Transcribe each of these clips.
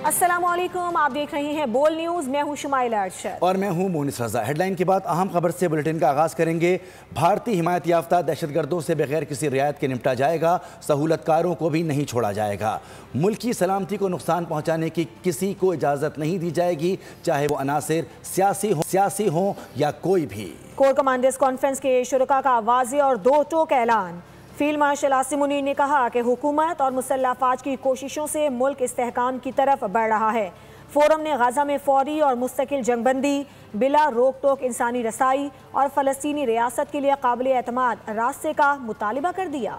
अस्सलामुअलैकुम, आप देख रहे हैं बोल न्यूज। मैं हूं शुमाइला अरशद और मैं हूं मोनिस रजा। हेडलाइन के बाद अहम खबर से बुलेटिन का आगाज करेंगे। भारतीय हिमायत याफ्ता दहशतगर्दों से बगैर किसी रियायत के निपटा जाएगा, सहूलतकारों को भी नहीं छोड़ा जाएगा। मुल्क की सलामती को नुकसान पहुंचाने की किसी को इजाजत नहीं दी जाएगी, चाहे वो अनासिर सियासी हो या कोई भी। कोर कमांडर्स कॉन्फ्रेंस के शुरका का वाज़ेह और दो टोक ऐलान। फील्ड मार्शल आसिम मुनीर ने कहा कि हुकूमत और मुसल्लह अफवाज की कोशिशों से मुल्क इस्तेहकाम की तरफ बढ़ रहा है। फोरम ने गाजा में फौरी और मुस्तकिल जंगबंदी, बिला रोक टोक इंसानी रसाई और फ़लस्तीनी रियासत के लिए काबिल एतमाद रास्ते का मुतालिबा कर दिया।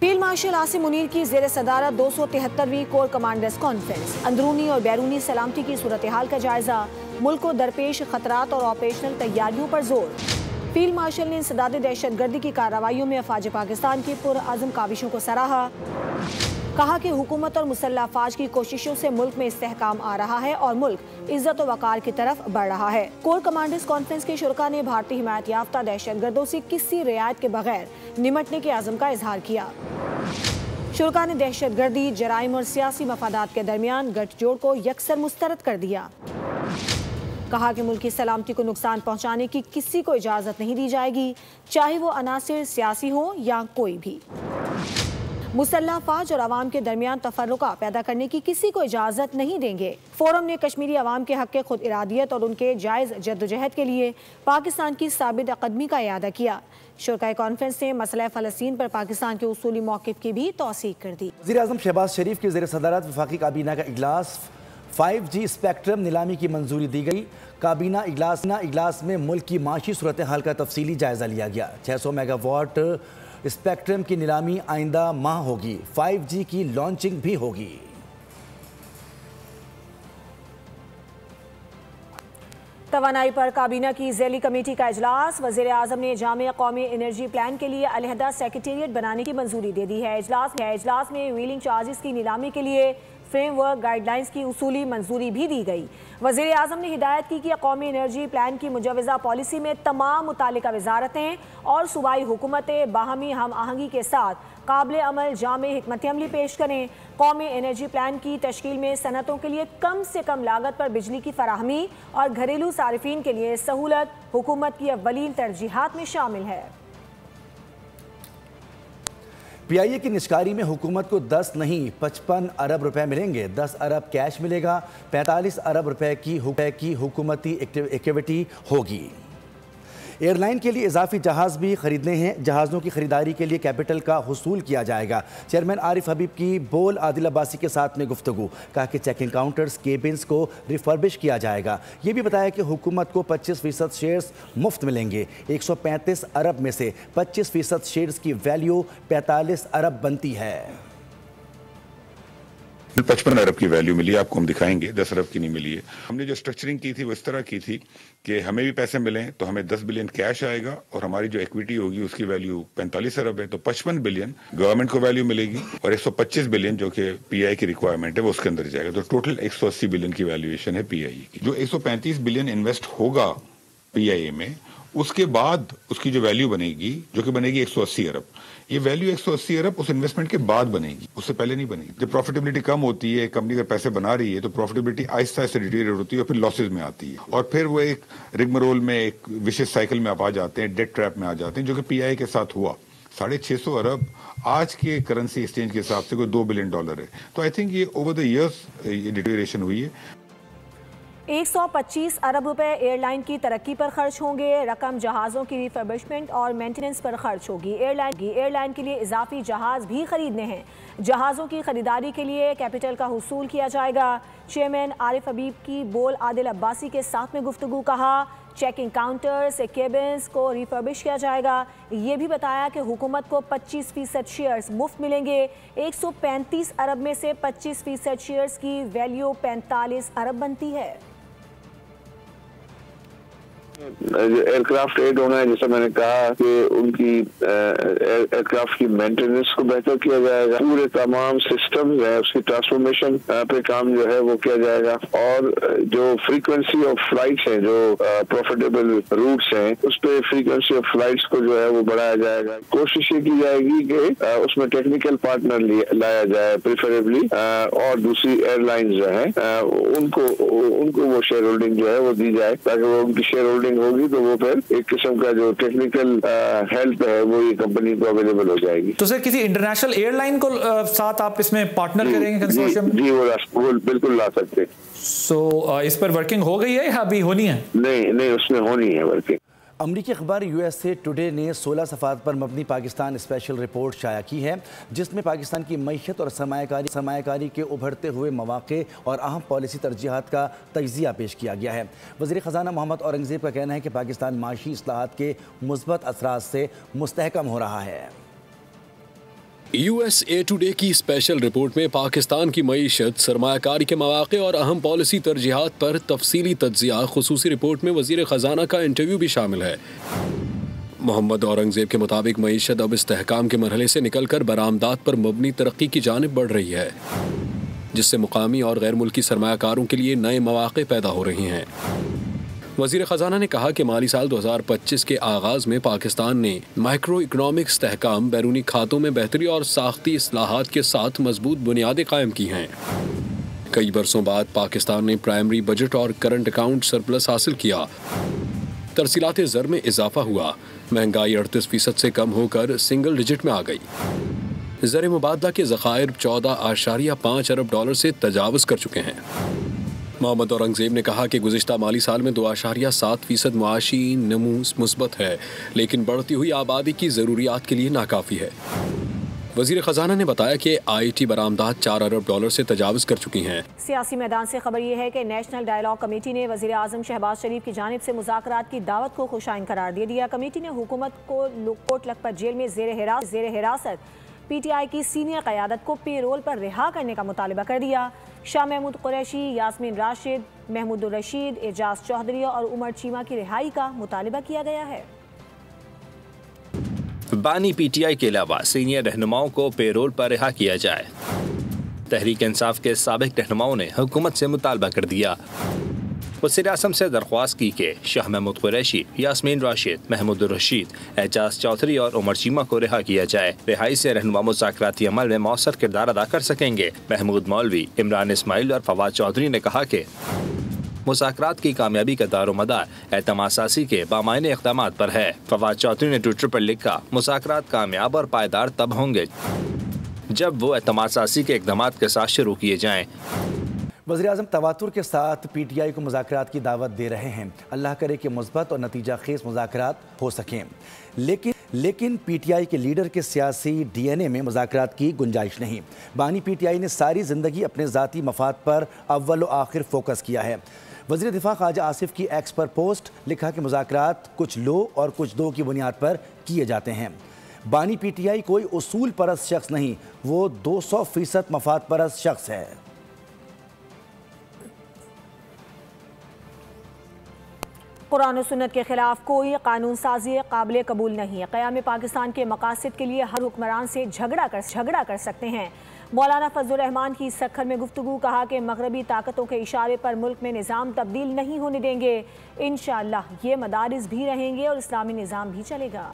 फील्ड मार्शल आसिम मुनीर की ज़ेर सदारत 273वीं कोर कमांडर्स कॉन्फ्रेंस, अंदरूनी और बैरूनी सलामती की सूरत हाल का जायजा, मुल्क को दरपेश खतरात और ऑपरेशनल तैयारियों पर जोर। फील्ड मार्शल ने इंसदाद दहशतगर्दी की कार्रवाइयों में अफवाज पाकिस्तान की पुरअज़्म काविशों को सराहा। कहा कि हुकूमत और मुसल्लह अफवाज की कोशिशों से मुल्क में इस्तेहकाम आ रहा है और मुल्क इज्जत और वक़ार की तरफ बढ़ रहा है। कोर कमांडर्स कॉन्फ्रेंस के शुरका ने भारतीय हिमायत याफ्ता दहशतगर्दों से किसी रियायत के बगैर निमटने के आज़म का इजहार किया। शुरका ने दहशतगर्दी, जराइम और सियासी मफादात के दरमियान गठजोड़ को यकसर मुस्तरद कर दिया। कहा कि मुल्क की सलामती को नुकसान पहुंचाने की किसी को इजाज़त नहीं दी जाएगी, चाहे वो अनासिर सियासी हो या कोई भी। मुसल्लह अफवाज और अवाम के दरमियान तफर्रुका पैदा करने की किसी को इजाज़त नहीं देंगे। फोरम ने कश्मीरी अवाम के हक़ खुद इरादियत और उनके जायज़ जद्दोजहद के लिए पाकिस्तान की साबित कदमी का इयादा किया। शुरकाए कॉन्फ्रेंस ने मसला फ़लस्तीन पर पाकिस्तान के उसूली मौक़िफ़ की भी तौसीक़ कर दी। वज़ीर आज़म शहबाज शरीफ की ज़ेर सदारत वफ़ाक़ी काबीना का इजलास, 5G स्पेक्ट्रम नीलामी की मंजूरी दी गई। काबीना इजलास में मुल्क की माशी सूरत हाल का तफसीली जायजा लिया गया। 600 मेगावाट स्पेक्ट्रम की नीलामी आइंदा माह होगी। 5G की लॉन्चिंग भी होगी। तवानाई पर काबीना की ज़ैली कमेटी का इजलास। वज़ीर आज़म ने जामे कौमी एनर्जी प्लान के लिए अलहदा सेक्रेटेरिएट बनाने की मंजूरी दे दी है। इजलास में व्हीलिंग चार्जेस की नीलामी के लिए फ्रेमवर्क गाइडलाइंस की उसूली मंजूरी भी दी गई। वज़ीर आज़म ने हिदायत की कि कौमी एनर्जी प्लान की मुजवज़ा पॉलिसी में तमाम मुतालिका वज़ारतें और सूबाई हुकूमतें बाहमी हम आहंगी के साथ काबिल अमल जामे हिकमत अमली पेश करें। कौमी एनर्जी प्लान की तश्कील में सनतों के लिए कम से कम लागत पर बिजली की फराहमी और घरेलू सारिफीन के लिए सहूलत हुकूमत की अव्वलीन तरजीहात में शामिल है। PIA की निष्कारी में हुकूमत को 10 नहीं 55 अरब रुपए मिलेंगे। 10 अरब कैश मिलेगा, 45 अरब रुपए की हुकूमती एक्टिविटी होगी। एयरलाइन के लिए इजाफी जहाज़ भी खरीदने हैं। जहाज़ों की खरीदारी के लिए कैपिटल का हुसूल किया जाएगा। चेयरमैन आरिफ हबीब की बोल आदिल अब्बासी के साथ में गुफ्तगू। कहा कि चेकिंग काउंटर्स, केबिन्स को रिफर्बिश किया जाएगा। ये भी बताया कि हुकूमत को 25% शेयर्स मुफ्त मिलेंगे। 135 अरब में से 25% शेयर्स की वैल्यू 45 अरब बनती है। 55 अरब की वैल्यू मिली, आपको हम दिखाएंगे। 10 अरब की नहीं मिली है। हमने जो स्ट्रक्चरिंग की थी वो इस तरह की थी कि हमें भी पैसे मिलें तो हमें 10 बिलियन कैश आएगा और हमारी जो इक्विटी होगी उसकी वैल्यू 45 अरब है, तो 55 बिलियन गवर्नमेंट को वैल्यू मिलेगी और 125 बिलियन जो कि PIA की रिक्वायरमेंट है वो उसके अंदर जाएगा। तो टोटल 180 बिलियन की वैल्यूएशन है PIA की। जो 135 बिलियन इन्वेस्ट होगा PIA में, उसके बाद उसकी जो वैल्यू बनेगी जो कि बनेगी 180 अरब। ये वैल्यू 180 अरब उस इन्वेस्टमेंट के बाद बनेगी, उससे पहले नहीं बनेगी। जब प्रॉफिटेबिलिटी कम होती है, कंपनी अगर पैसे बना रही है तो प्रॉफिटेबिलिटी आहिस्ता आहिस्ता डिटीरियरेट होती है और फिर लॉसेज में आती है और फिर वो एक रिगमरोल में, एक विशेष साइकिल में आप आ जाते हैं, डेट ट्रैप में आ जाते हैं, जो कि PIA के साथ हुआ। 650 अरब आज के करेंसी एक्सचेंज के हिसाब से कोई $2 बिलियन है। तो आई थिंक ये ओवर द ईयर्स ये डिटीरियरेशन हुई है। 125 अरब रुपए एयरलाइन की तरक्की पर खर्च होंगे। रकम जहाज़ों की रिफर्बिशमेंट और मेंटेनेंस पर खर्च होगी। एयरलाइन के लिए इजाफी जहाज़ भी खरीदने हैं। जहाज़ों की खरीदारी के लिए कैपिटल का हुसूल किया जाएगा। चेयरमैन आरिफ हबीब की बोल आदिल अब्बासी के साथ में गुफ्तगू। कहा चेकिंग काउंटर्स, केबिन्स को रिफर्बिश किया जाएगा। ये भी बताया कि हुकूमत को 25% शेयर्स मुफ्त मिलेंगे। 135 अरब में से 25% शेयर्स की वैल्यू 45 अरब बनती है। एयरक्राफ्ट एड होना है, जैसा मैंने कहा कि उनकी एयरक्राफ्ट की मेंटेनेंस को बेहतर किया जाएगा, पूरे तमाम सिस्टम है उसकी ट्रांसफॉर्मेशन पे काम जो है वो किया जाएगा, और जो फ्रीक्वेंसी ऑफ फ्लाइट्स हैं, जो प्रॉफिटेबल रूट्स हैं, उस पे फ्रीक्वेंसी ऑफ फ्लाइट्स को जो है वो बढ़ाया जाएगा। कोशिश ये की जाएगी कि उसमें टेक्निकल पार्टनर लाया जाए प्रिफरेबली, और दूसरी एयरलाइंस जो है उनको वो शेयर होल्डिंग जो है वो दी जाए, ताकि वो उनकी शेयर होल्डिंग होगी तो वो फिर एक किस्म का जो टेक्निकल हेल्प है वो ये कंपनी को अवेलेबल हो जाएगी। तो सर किसी इंटरनेशनल एयरलाइन को साथ आप इसमें पार्टनर करेंगे कंसोर्शियम? जी वो बिल्कुल ला सकते हैं। सो इस पर वर्किंग हो गई है या अभी होनी है? नहीं उसमें होनी है वर्किंग। अमरीकी अखबार USA टुडे ने 16 सफ़ात पर मबनी पाकिस्तान स्पेशल रिपोर्ट शाया की है, जिसमें पाकिस्तान की मईशत और सरमायाकारी के उभरते हुए मौक़े और अहम पॉलिसी तरजीहात का तज्ज़िया पेश किया गया है। वज़ीर ख़ज़ाना मोहम्मद औरंगज़ेब का कहना है कि पाकिस्तान माशी इस्लाहात के मुस्बत असरात से मुस्तहकम हो रहा है। USA टुडे की स्पेशल रिपोर्ट में पाकिस्तान की मईशत, सरमायाकारी के मौक़े और अहम पॉलिसी तरजीहात पर तफसीली तज्ज़िया। खुसूसी रिपोर्ट में वज़ीर ख़ज़ाना का इंटरव्यू भी शामिल है। मोहम्मद औरंगज़ेब के मुताबिक मईशत अब इस्तेहकाम के मरहले से निकलकर बरामदात पर मबनी तरक्की की जानिब बढ़ रही है, जिससे मुकामी और गैर मुल्की सरमायाकारों के लिए नए मौक़े पैदा हो रहे हैं। वज़ीर ख़ज़ाना ने कहा कि माली साल 2025 के आगाज़ में पाकिस्तान ने माइक्रो इकनॉमिक इस्तेहकाम, बैरूनी खातों में बेहतरी और साख्ती इस्लाहात के साथ मजबूत बुनियादें कायम की हैं। कई बरसों बाद पाकिस्तान ने प्राइमरी बजट और करंट अकाउंट सरप्लस हासिल किया। तरसीलात ज़र में इजाफा हुआ। महंगाई 38% से कम होकर सिंगल डिजिट में आ गई। ज़र मुबादला के ज़खायर 14.5 अरब डॉलर से तजावुज़ कर चुके हैं। मोहम्मद औरंगज़ेब ने कहा कि गुज़िश्ता माली साल में 2.7% मुआशी नमू मुस्बत है, लेकिन बढ़ती हुई आबादी की ज़रूरियात के लिए नाकाफ़ी है। वज़ीर ख़ज़ाना ने बताया कि IT बरामदात 4 अरब डॉलर से तजावुज़ कर चुकी हैं। सियासी मैदान से खबर यह है कि नेशनल डायलॉग कमेटी ने वज़ीर आज़म शहबाज शरीफ की जानिब से मुज़ाकरात की दावत को खुशाइन करार दे दिया। कमेटी ने हुकूमत को कोट लखपत जेल में ज़ेर हिरासत PTI की सीनियर क़यादत को पेरोल पर रिहा करने का मुतालिबा कर दिया। शाह महमूद कुरैशी, यास्मीन राशिद, महमूद रशीद, एजाज चौधरी और उमर चीमा की रिहाई का मुतालिबा किया गया है। बानी PTI के अलावा सीनियर रहनुमाओं को पेरोल पर रिहा किया जाए। तहरीक इंसाफ के साबिक रहनुमाओं ने हुकूमत से मुतालबा कर दिया। वज़ीर आज़म से दरख्वास्त की कि शाह महमूद कुरैशी, यास्मीन राशिद, महमूद रशीद, एजाज चौधरी और उमर चीमा को रिहा किया जाए। रिहाई से रहनुमा मुज़ाकराती अमल में मौसर किरदार अदा कर सकेंगे। महमूद मौलवी, इमरान इस्माइल और फवाद चौधरी ने कहा कि मुज़ाकरात की कामयाबी का दारोमदार एतमाद सासी के बामायने इक़दामात पर है। फवाद चौधरी ने ट्विटर पर लिखा, मुज़ाकरात कामयाब और पायदार तब होंगे जब वो एतमाद सासी के इक़दामात के साथ शुरू किए जाएँ। वज़ीर आज़म तवातुर के साथ PTI को मुज़ाकरात की दावत दे रहे हैं। अल्लाह करे कि मुस्बत और नतीजा खेज़ मुज़ाकरात हो सकें, लेकिन PTI के लीडर के सियासी DNA में मुज़ाकरात की गुंजाइश नहीं। बानी PTI ने सारी ज़िंदगी अपने ज़ाती मफाद पर अव्वल व आखिर फोकस किया है। वज़ीर दिफा ख्वाजा आसिफ की एक्स पर पोस्ट लिखा कि मुज़ाकरात कुछ लो और कुछ दो की बुनियाद पर किए जाते हैं। बानी PTI कोई उसूल परस्त शख्स नहीं, वो 200% मफाद परस्त शख्स है। कुरान और सुन्नत के खिलाफ कोई कानून साजी काबिल कबूल नहीं है। क़याम पाकिस्तान के मकासद के लिए हर हुक्मरान से झगड़ा कर सकते हैं। मौलाना फजलुर रहमान की सखर में गुफ्तगू, कहा कि मगरबी ताकतों के इशारे पर मुल्क में निज़ाम तब्दील नहीं होने देंगे। इंशाअल्लाह ये मदारिस भी रहेंगे और इस्लामी निज़ाम भी चलेगा।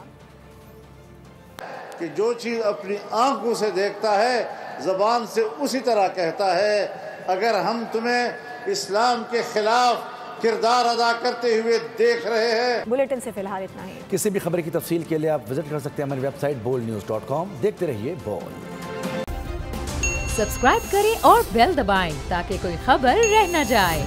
कि जो चीज़ अपनी आंखों से देखता है ज़बान से उसी तरह कहता है। अगर हम तुम्हें इस्लाम के खिलाफ किरदार अदा करते हुए देख रहे हैं। बुलेटिन से फिलहाल इतना ही। किसी भी खबर की तफसील के लिए आप विजिट कर सकते हैं हमारी वेबसाइट boldnews.com। देखते रहिए बोल। सब्सक्राइब करें और बेल दबाएं ताकि कोई खबर रह न जाए।